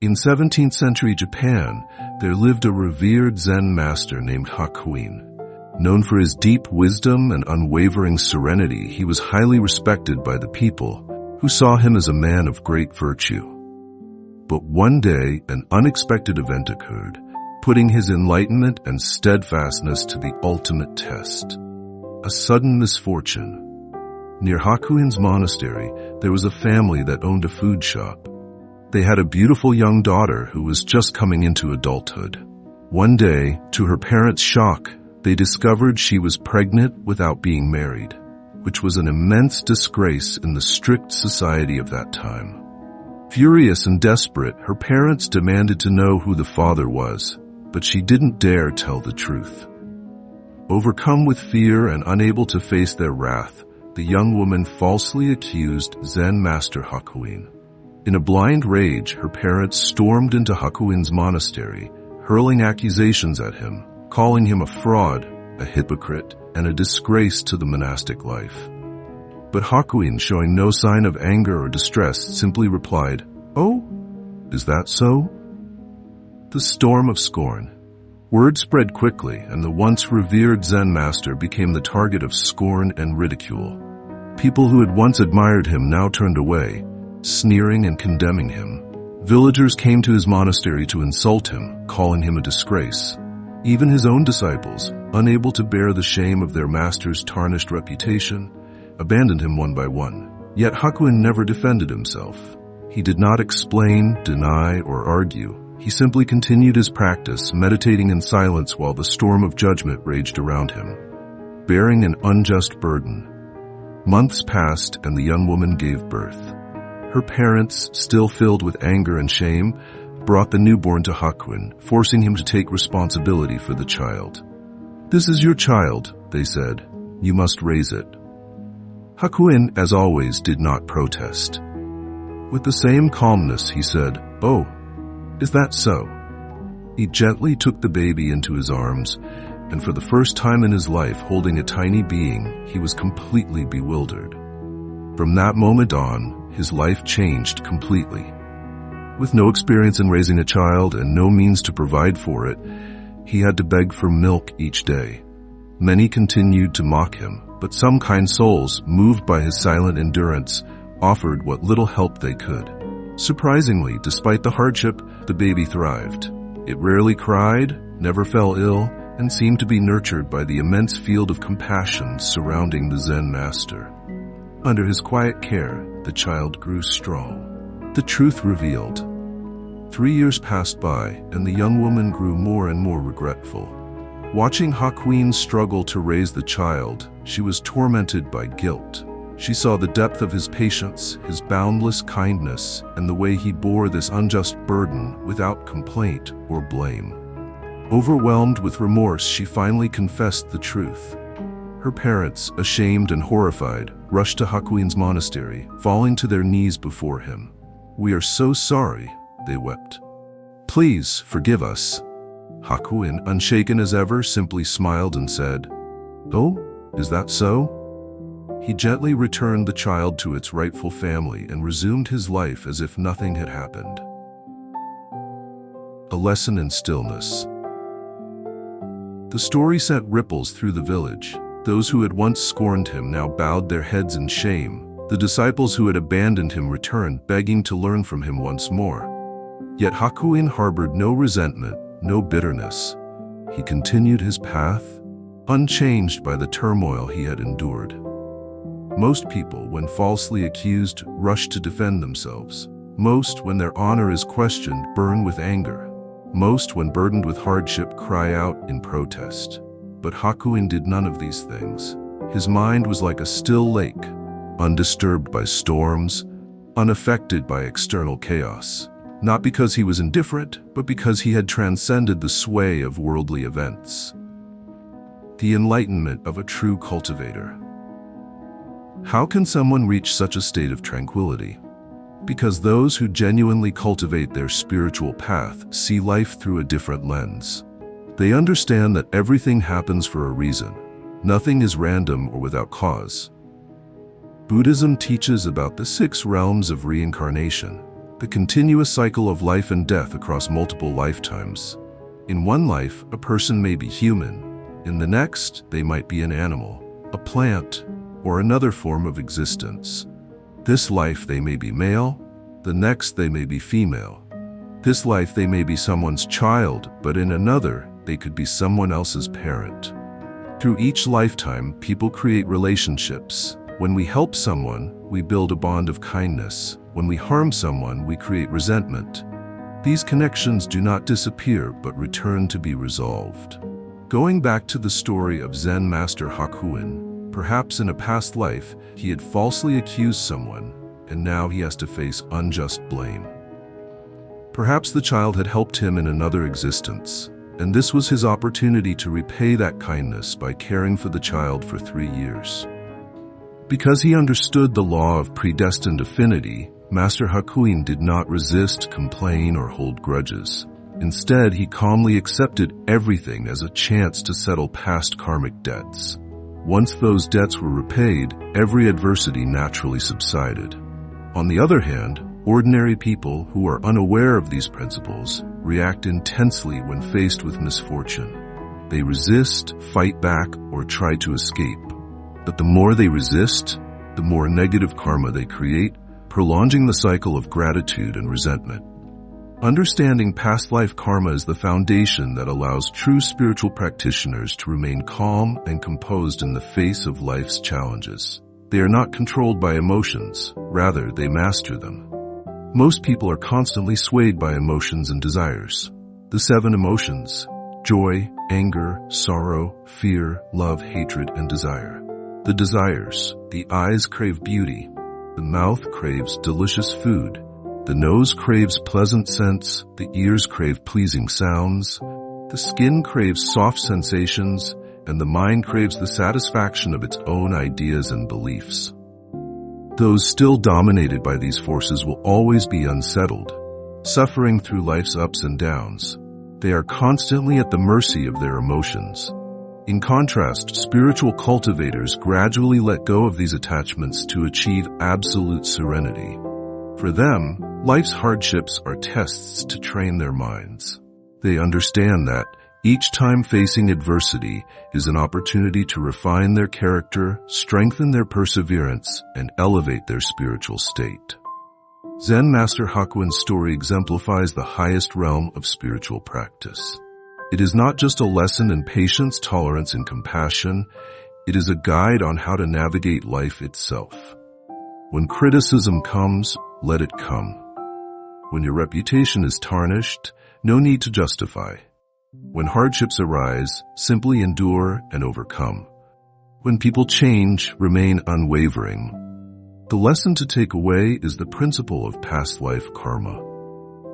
In 17th century Japan, there lived a revered Zen master named Hakuin. Known for his deep wisdom and unwavering serenity, he was highly respected by the people, who saw him as a man of great virtue. But one day, an unexpected event occurred, putting his enlightenment and steadfastness to the ultimate test. A sudden misfortune. Near Hakuin's monastery, there was a family that owned a food shop. They had a beautiful young daughter who was just coming into adulthood. One day, to her parents' shock, they discovered she was pregnant without being married, which was an immense disgrace in the strict society of that time. Furious and desperate, her parents demanded to know who the father was, but she didn't dare tell the truth. Overcome with fear and unable to face their wrath, the young woman falsely accused Zen Master Hakuin. In a blind rage, her parents stormed into Hakuin's monastery, hurling accusations at him, calling him a fraud, a hypocrite, and a disgrace to the monastic life. But Hakuin, showing no sign of anger or distress, simply replied, "Oh, is that so?" The storm of scorn. Word spread quickly, and the once revered Zen master became the target of scorn and ridicule. People who had once admired him now turned away, sneering and condemning him. Villagers came to his monastery to insult him, calling him a disgrace. Even his own disciples, unable to bear the shame of their master's tarnished reputation, abandoned him one by one. Yet Hakuin never defended himself. He did not explain, deny, or argue. He simply continued his practice, meditating in silence while the storm of judgment raged around him, bearing an unjust burden. Months passed, and the young woman gave birth. Her parents, still filled with anger and shame, brought the newborn to Hakuin, forcing him to take responsibility for the child. "This is your child," they said. "You must raise it." Hakuin, as always, did not protest. With the same calmness, he said, "Oh, is that so?" He gently took the baby into his arms, and for the first time in his life, holding a tiny being, he was completely bewildered. From that moment on, his life changed completely. With no experience in raising a child and no means to provide for it, he had to beg for milk each day. Many continued to mock him, but some kind souls, moved by his silent endurance, offered what little help they could. Surprisingly, despite the hardship, the baby thrived. It rarely cried, never fell ill, and seemed to be nurtured by the immense field of compassion surrounding the Zen master. Under his quiet care, the child grew strong. The truth revealed. 3 years passed by, and the young woman grew more and more regretful. Watching Hakuin struggle to raise the child, she was tormented by guilt. She saw the depth of his patience, his boundless kindness, and the way he bore this unjust burden without complaint or blame. Overwhelmed with remorse, she finally confessed the truth. Her parents, ashamed and horrified, rushed to Hakuin's monastery, falling to their knees before him. "We are so sorry," they wept. "Please forgive us." Hakuin, unshaken as ever, simply smiled and said, "Oh, is that so?" He gently returned the child to its rightful family and resumed his life as if nothing had happened. A lesson in stillness. The story sent ripples through the village. Those who had once scorned him now bowed their heads in shame. The disciples who had abandoned him returned, begging to learn from him once more. Yet Hakuin harbored no resentment, no bitterness. He continued his path, unchanged by the turmoil he had endured. Most people, when falsely accused, rush to defend themselves. Most, when their honor is questioned, burn with anger. Most, when burdened with hardship, cry out in protest. But Hakuin did none of these things. His mind was like a still lake, undisturbed by storms, unaffected by external chaos. Not because he was indifferent, but because he had transcended the sway of worldly events. The enlightenment of a true cultivator. How can someone reach such a state of tranquility? Because those who genuinely cultivate their spiritual path see life through a different lens. They understand that everything happens for a reason. Nothing is random or without cause. Buddhism teaches about the 6 realms of reincarnation. the continuous cycle of life and death across multiple lifetimes. In one life, a person may be human. In the next, they might be an animal, a plant, or another form of existence. This life they may be male, the next they may be female. This life they may be someone's child, but in another, they could be someone else's parent. Through each lifetime, people create relationships. When we help someone, we build a bond of kindness. When we harm someone, we create resentment. These connections do not disappear, but return to be resolved. Going back to the story of Zen Master Hakuin, perhaps in a past life, he had falsely accused someone, and now he has to face unjust blame. Perhaps the child had helped him in another existence, and this was his opportunity to repay that kindness by caring for the child for 3 years. Because he understood the law of predestined affinity, Master Hakuin did not resist, complain, or hold grudges. Instead, he calmly accepted everything as a chance to settle past karmic debts. Once those debts were repaid, every adversity naturally subsided. On the other hand, ordinary people who are unaware of these principles react intensely when faced with misfortune. They resist, fight back, or try to escape. But the more they resist, the more negative karma they create, prolonging the cycle of gratitude and resentment. Understanding past life karma is the foundation that allows true spiritual practitioners to remain calm and composed in the face of life's challenges. They are not controlled by emotions, rather they master them. Most people are constantly swayed by emotions and desires. The 7 emotions: joy, anger, sorrow, fear, love, hatred, and desire. The desires: the eyes crave beauty, the mouth craves delicious food, the nose craves pleasant scents, the ears crave pleasing sounds, the skin craves soft sensations, and the mind craves the satisfaction of its own ideas and beliefs. Those still dominated by these forces will always be unsettled, suffering through life's ups and downs. They are constantly at the mercy of their emotions. In contrast, spiritual cultivators gradually let go of these attachments to achieve absolute serenity. For them, life's hardships are tests to train their minds. They understand that each time facing adversity is an opportunity to refine their character, strengthen their perseverance, and elevate their spiritual state. Zen Master Hakuin's story exemplifies the highest realm of spiritual practice. It is not just a lesson in patience, tolerance, and compassion. It is a guide on how to navigate life itself. When criticism comes, let it come. When your reputation is tarnished, no need to justify. When hardships arise, simply endure and overcome. When people change, remain unwavering. The lesson to take away is the principle of past life karma.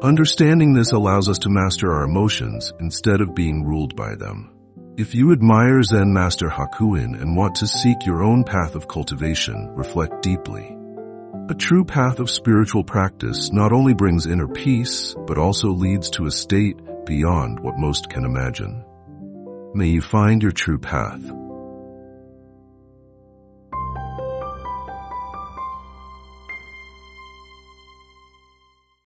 Understanding this allows us to master our emotions instead of being ruled by them. If you admire Zen Master Hakuin and want to seek your own path of cultivation, reflect deeply. A true path of spiritual practice not only brings inner peace, but also leads to a state beyond what most can imagine. May you find your true path.